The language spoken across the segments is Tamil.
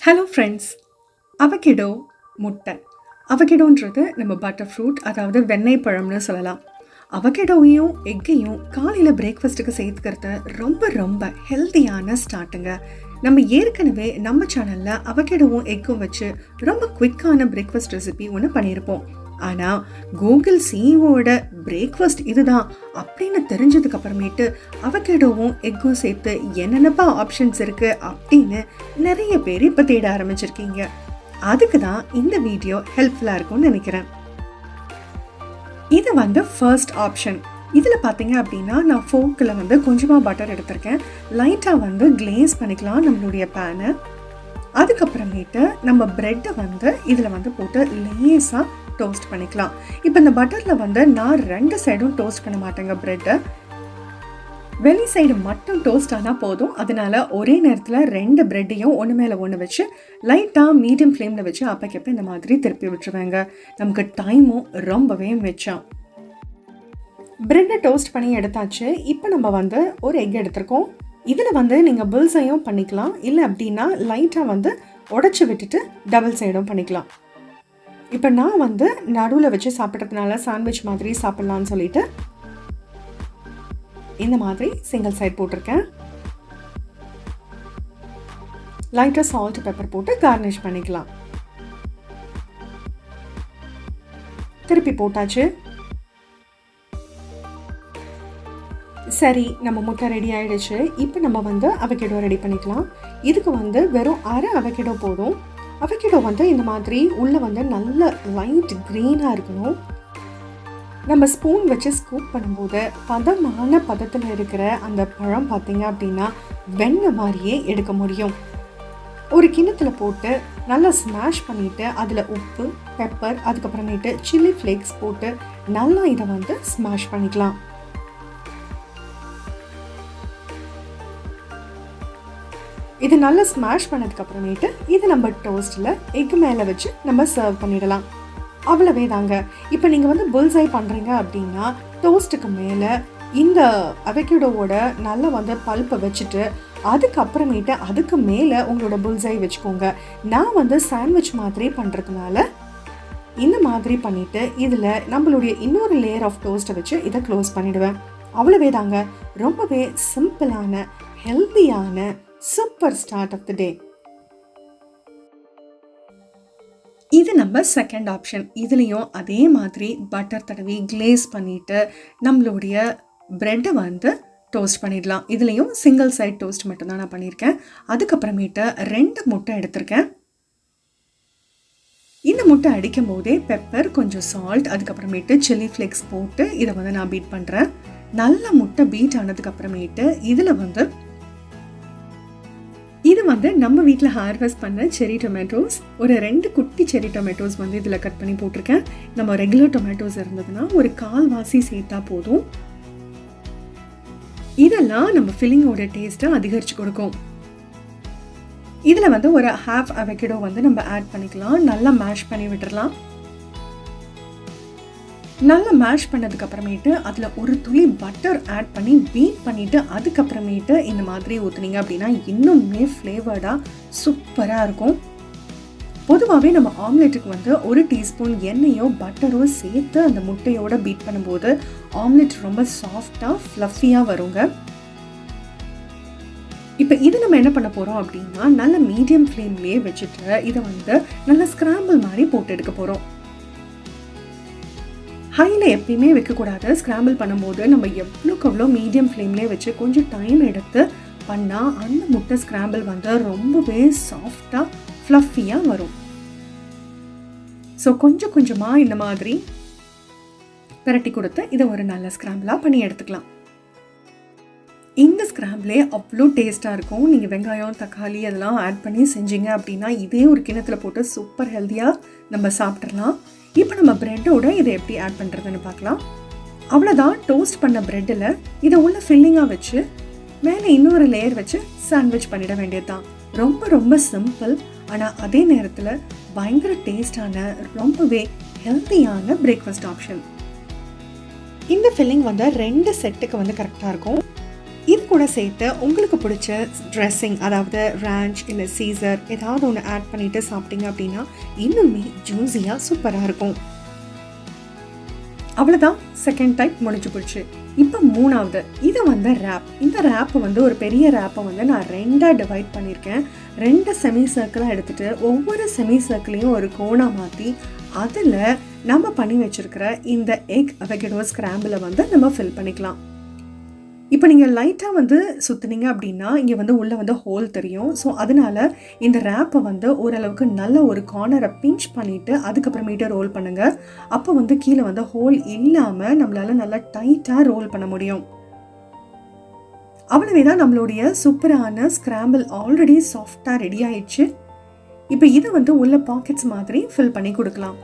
ஹலோ ஃப்ரெண்ட்ஸ், அவகேடோ முட்டை. அவகேடோன்றது நம்ம பட்டர் ஃப்ரூட், அதாவது வெண்ணெய் பழம்னு சொல்லலாம். அவகேடோவையும் எக்கையும் காலையில் பிரேக்ஃபாஸ்ட்டுக்கு சேர்த்துக்கிறது ரொம்ப ரொம்ப ஹெல்த்தியான ஸ்டார்ட்டுங்க. நம்ம ஏற்கனவே நம்ம சேனலில் அவகேடோவும் எக்கும் வச்சு ரொம்ப குவிக்கான பிரேக்ஃபாஸ்ட் ரெசிபி ஒன்று பண்ணியிருப்போம். ஆனால் கூகுள் சிஇஓட பிரேக்ஃபாஸ்ட் இதுதான் அப்படின்னு தெரிஞ்சதுக்கு அப்புறமேட்டு அவகேடோவும் எக்கும் சேர்த்து என்னென்னப்பா ஆப்ஷன்ஸ் இருக்குது அப்படின்னு நிறைய பேர் இப்போ தேட ஆரம்பிச்சிருக்கீங்க. அதுக்கு தான் இந்த வீடியோ ஹெல்ப்ஃபுல்லாக இருக்கும்னு நினைக்கிறேன். இது ஃபர்ஸ்ட் ஆப்ஷன். இதில் பார்த்தீங்க அப்படின்னா நான் ஃபோக்கில் கொஞ்சமாக பட்டர் எடுத்திருக்கேன். லைட்டாக கிளேஸ் பண்ணிக்கலாம் நம்மளுடைய பேனை. அதுக்கப்புறமேட்டு நம்ம ப்ரெட்டை இதில் போட்டு லேஸாக டோஸ்ட் பண்ணிக்கலாம். இப்போ இந்த பட்டரில் நான் 2 சைடும் டோஸ்ட் பண்ண மாட்டேங்க. ப்ரெட்டை வெளி சைடு மட்டும் டோஸ்ட் ஆனால் போதும். அதனால ஒரே நேரத்தில் 2 ப்ரெட்டையும் ஒன்று மேலே ஒன்று வச்சு லைட்டாக மீடியம் ஃப்ளேமில் வச்சு அப்பக்கப்போ இந்த மாதிரி திருப்பி விட்டுருவேங்க. நமக்கு டைமும் ரொம்பவே மிச்சம். ப்ரெட்டை டோஸ்ட் பண்ணி எடுத்தாச்சு. இப்போ நம்ம ஒரு எக் எடுத்திருக்கோம். இதில் நீங்கள் புல்சையும் பண்ணிக்கலாம், இல்லை அப்படின்னா லைட்டாக உடச்சி விட்டுட்டு டபுள் சைடும் பண்ணிக்கலாம். இப்போ நான் நடுவில் வச்சு சாப்பிட்றதுனால சாண்ட்விச் மாதிரி சாப்பிட்லான்னு சொல்லிட்டு இந்த மாதிரி சிங்கிள் சைட் போட்டிருக்கேன். லைட்டாக சால்ட் பெப்பர் போட்டு கார்னிஷ் பண்ணிக்கலாம். திருப்பி போட்டாச்சு. சரி, நம்ம முட்டை ரெடி ஆயிடுச்சு. இப்போ நம்ம அவகேடோ ரெடி பண்ணிக்கலாம். இதுக்கு வெறும் அரை அவகேடோ போதும். அவகேடோ இந்த மாதிரி உள்ளே நல்ல லைட் க்ரீனாக இருக்கணும். நம்ம ஸ்பூன் வச்சு ஸ்கூப் பண்ணும்போது பதமான பதத்தில் இருக்கிற அந்த பழம் பார்த்தீங்க அப்படின்னா வெண்ணெய் மாதிரியே எடுக்க முடியும். ஒரு கிண்ணத்தில் போட்டு நல்லா ஸ்மாஷ் பண்ணிவிட்டு அதில் உப்பு, பெப்பர், அதுக்கப்புறமேட்டு சில்லி ஃப்ளேக்ஸ் போட்டு நல்லா இதை ஸ்மாஷ் பண்ணிக்கலாம். இது நல்லா ஸ்மாஷ் பண்ணதுக்கப்புறமேட்டு இது நம்ம டோஸ்ட்டில் எக் மேலே வச்சு நம்ம சர்வ் பண்ணிடலாம். அவ்வளவே தாங்க. இப்போ நீங்கள் புல்சை பண்ணுறீங்க அப்படின்னா டோஸ்ட்டுக்கு மேலே இந்த அவகேடோவோட நல்லா பல்ப்பை வச்சுட்டு அதுக்கப்புறமேட்டு அதுக்கு மேலே உங்களோட புல்சை வச்சுக்கோங்க. நான் சாண்ட்விச் மாதிரி பண்ணுறதுனால இந்த மாதிரி பண்ணிவிட்டு இதில் நம்மளுடைய இன்னொரு லேயர் ஆஃப் டோஸ்ட்டை வச்சு இதை க்ளோஸ் பண்ணிவிடுவேன். அவ்வளவே தாங்க. ரொம்பவே சிம்பிளான ஹெல்த்தியான சூப்பர் ஸ்டார்ட் ஆஃப் தி டே. இது நம்ம செகண்ட் ஆப்ஷன். இதுலேயும் அதே மாதிரி பட்டர் தடவி கிளேஸ் பண்ணிவிட்டு நம்மளுடைய ப்ரெட்டை டோஸ்ட் பண்ணிடலாம். இதுலேயும் சிங்கிள் சைட் டோஸ்ட் மட்டும்தான் நான் பண்ணியிருக்கேன். அதுக்கப்புறமேட்டு 2 முட்டை எடுத்திருக்கேன். இந்த முட்டை அடிக்கும் போதே பெப்பர், கொஞ்சம் சால்ட், அதுக்கப்புறமேட்டு சில்லி ஃப்ளேக்ஸ் போட்டு இதை நான் பீட் பண்ணுறேன். நல்ல முட்டை பீட் ஆனதுக்கப்புறமேட்டு இதில் இது நம்ம வீட்டில் ஹார்வெஸ்ட் பண்ண செரி டொமேட்டோஸ். ஒரு 2 குட்டி செரி டொமேட்டோஸ் இதில் கட் பண்ணி போட்டிருக்கேன். நம்ம ரெகுலர் டொமேட்டோஸ் இருந்ததுன்னா ஒரு 1/4 வாசி சேர்த்தா போதும். இதெல்லாம் நம்ம ஃபில்லிங்கோட டேஸ்ட்டை அதிகரித்து கொடுக்கும். இதில் ஒரு ½ அவகேடோ நம்ம ஆட் பண்ணிக்கலாம். நல்லா மேஷ் பண்ணி விட்டுடலாம். நல்லா மேஷ் பண்ணதுக்கப்புறமேட்டு அதில் ஒரு துளி பட்டர் ஆட் பண்ணி பீட் பண்ணிவிட்டு அதுக்கப்புறமேட்டு இந்த மாதிரி ஊற்றுனீங்க அப்படின்னா இன்னுமே ஃப்ளேவர்டாக சூப்பராக இருக்கும். பொதுவாகவே நம்ம ஆம்லெட்டுக்கு 1 டீஸ்பூன் எண்ணெயோ பட்டரோ சேர்த்து அந்த முட்டையோட பீட் பண்ணும்போது ஆம்லெட் ரொம்ப சாஃப்டாக ஃப்ளஃபியாக வருங்க. இப்போ இது நம்ம என்ன பண்ண போகிறோம் அப்படின்னா நல்ல மீடியம் ஃப்ளேம்லேயே வச்சுட்டு இதை நல்லா ஸ்க்ராம்பிள் மாதிரி போட்டு எடுக்க போகிறோம். ஹையில் எப்பயுமே வைக்கக்கூடாது. ஸ்க்ராம்பிள் பண்ணும்போது நம்ம எவ்வளோக்கு எவ்வளோ மீடியம் ஃப்ளேம்லேயே வச்சு கொஞ்சம் டைம் எடுத்து பண்ணால் அந்த முட்டை ஸ்க்ராம்பிள் ரொம்பவே சாஃப்டாக ஃப்ளஃபியாக வரும். ஸோ கொஞ்சம் கொஞ்சமாக இந்த மாதிரி பிரட்டி கொடுத்து இதை ஒரு நல்ல ஸ்க்ராம்பிளாக பண்ணி எடுத்துக்கலாம். இந்த ஸ்க்ராம்பிளே அவ்வளோ டேஸ்ட்டாக இருக்கும். நீங்கள் வெங்காயம், தக்காளி அதெல்லாம் ஆட் பண்ணி செஞ்சீங்க அப்படின்னா இதே ஒரு கிண்ணத்தில் போட்டு சூப்பர் ஹெல்த்தியாக நம்ம சாப்பிட்றலாம். இப்போ நம்ம ப்ரெட்டோட இதை எப்படி ஆட் பண்ணுறதுன்னு பார்க்கலாம். அவ்வளோதான். டோஸ்ட் பண்ண ப்ரெட்டில் இதை உள்ள ஃபில்லிங்காக வச்சு மேலே இன்னொரு லேயர் வச்சு சாண்ட்விச் பண்ணிட வேண்டியது தான். ரொம்ப ரொம்ப சிம்பிள், ஆனால் அதே நேரத்தில் பயங்கர டேஸ்டான ரொம்பவே ஹெல்த்தியான பிரேக்ஃபாஸ்ட் ஆப்ஷன். இந்த ஃபில்லிங் 2 செட்டுக்கு கரெக்டாக இருக்கும். இது கூட சேர்த்து உங்களுக்கு பிடிச்ச ட்ரெஸ்ஸிங், அதாவது ரான்ச் இல்லை சீசர் ஏதாவது ஒன்று ஆட் பண்ணிவிட்டு சாப்பிட்டீங்க அப்படின்னா இன்னுமே ஜூஸியாக சூப்பராக இருக்கும். அவ்வளோதான், செகண்ட் டைப் முடிஞ்சு போச்சு. இப்போ மூணாவது, இதை வந்து ரேப். இந்த ரேப்பை வந்து ஒரு பெரிய ரேப்பை வந்து நான் 2ஆக டிவைட் பண்ணியிருக்கேன். 2 செமி சர்க்கிளாக எடுத்துகிட்டு ஒவ்வொரு செமி சர்க்கிளையும் ஒரு கோணாக மாற்றி அதில் நம்ம பண்ணி வச்சுருக்கிற இந்த எக் அவகேடோ ஸ்கிராம்பிளை வந்து நம்ம ஃபில் பண்ணிக்கலாம். இப்போ நீங்கள் லைட்டாக வந்து சுற்றுனீங்க அப்படின்னா இங்கே வந்து உள்ளே வந்து ஹோல் தெரியும். ஸோ அதனால் இந்த ரேப்பை வந்து ஓரளவுக்கு நல்ல ஒரு கார்னரை பிஞ்ச் பண்ணிவிட்டு அதுக்கப்புறமேட்டு ரோல் பண்ணுங்கள். அப்போ வந்து கீழே வந்து ஹோல் இல்லாமல் நம்மளால் நல்லா டைட்டாக ரோல் பண்ண முடியும். அவ்வளவே தான், நம்மளுடைய சூப்பரான ஸ்கிராம்பிள் ஆல்ரெடி சாஃப்டாக ரெடி ஆயிடுச்சு. இப்போ இதை வந்து உள்ள பாக்கெட்ஸ் மாதிரி ஃபில் பண்ணி கொடுக்கலாம்.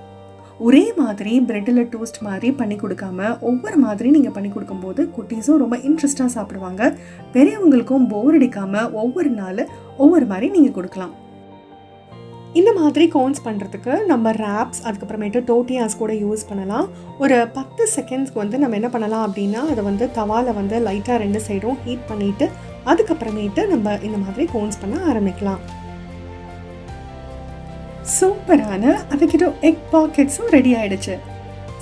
ஒரே மாதிரி பிரெட்டில் டோஸ்ட் மாதிரி பண்ணி கொடுக்காம ஒவ்வொரு மாதிரி நீங்கள் பண்ணி கொடுக்கும்போது குட்டீஸும் ரொம்ப இன்ட்ரெஸ்டாக சாப்பிடுவாங்க. பெரியவங்களுக்கும் போர் அடிக்காமல் ஒவ்வொரு நாள் ஒவ்வொரு மாதிரி நீங்கள் கொடுக்கலாம். இந்த மாதிரி கோன்ஸ் பண்ணுறதுக்கு நம்ம ரேப்ஸ் அதுக்கப்புறமேட்டு டோட்டியாஸ் கூட யூஸ் பண்ணலாம். ஒரு 10 செகண்ட்ஸ்க்கு வந்து நம்ம என்ன பண்ணலாம் அப்படின்னா அதை வந்து தவாவில் வந்து லைட்டாக 2 சைடும் ஹீட் பண்ணிவிட்டு அதுக்கப்புறமேட்டு நம்ம இந்த மாதிரி கோன்ஸ் பண்ண ஆரம்பிக்கலாம். சூப்பரான அவகேடோ எக் பாக்கெட்ஸும் ரெடி ஆயிடுச்சு.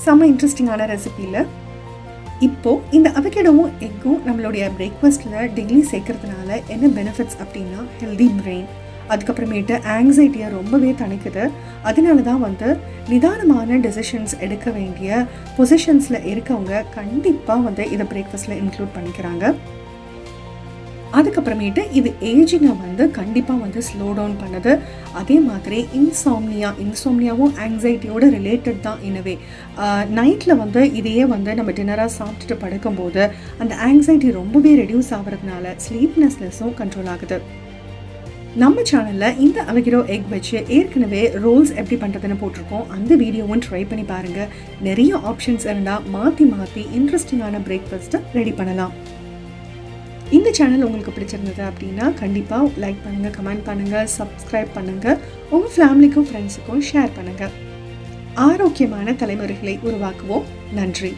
செம்ம இன்ட்ரெஸ்டிங்கான ரெசிபியில். இப்போது இந்த அவகேடோவும் எக்கும் நம்மளுடைய பிரேக்ஃபாஸ்ட்டில் டெய்லி சேர்க்கறதுனால என்ன பெனிஃபிட்ஸ் அப்படின்னா ஹெல்தி பிரெயின், அதுக்கப்புறமேட்டு ஆங்ஸைட்டியை ரொம்பவே தணிக்குது. அதனால தான் வந்து நிதானமான டெசிஷன்ஸ் எடுக்க வேண்டிய பொசிஷன்ஸில் இருக்கவங்க கண்டிப்பாக வந்து இதை பிரேக்ஃபாஸ்ட்டில் இன்க்ளூட் பண்ணிக்கிறாங்க. அதுக்கப்புறமேட்டு இது ஏஜிங்கை வந்து கண்டிப்பாக வந்து ஸ்லோ டவுன் பண்ணுது. அதே மாதிரி இன்சோம்னியாவும் ஆங்ஸைட்டியோட ரிலேட்டட் தான். எனவே நைட்டில் வந்து இதையே வந்து நம்ம டின்னராக சாப்பிட்டுட்டு படுக்கும்போது அந்த ஆங்ஸைட்டி ரொம்பவே ரெடியூஸ் ஆகிறதுனால ஸ்லீப்னஸ்னஸும் கண்ட்ரோல் ஆகுது. நம்ம சேனலில் இந்த அவகேடோ எக் வச்சு ஏற்கனவே ரோல்ஸ் எப்படி பண்ணுறதுன்னு போட்டிருக்கோம். அந்த வீடியோவும் ட்ரை பண்ணி பாருங்கள். நிறைய ஆப்ஷன்ஸ் இருந்தால் மாற்றி இன்ட்ரெஸ்டிங்கான பிரேக்ஃபாஸ்ட்டை ரெடி பண்ணலாம். இந்த சேனல் உங்களுக்கு பிடிச்சிருந்தது அப்படின்னா கண்டிப்பாக லைக் பண்ணுங்கள், கமெண்ட் பண்ணுங்கள், சப்ஸ்கிரைப் பண்ணுங்கள், உங்கள் ஃபேமிலிக்கும் ஃப்ரெண்ட்ஸுக்கும் ஷேர் பண்ணுங்கள். ஆரோக்கியமான தலைமுறைகளை உருவாக்குவோம். நன்றி.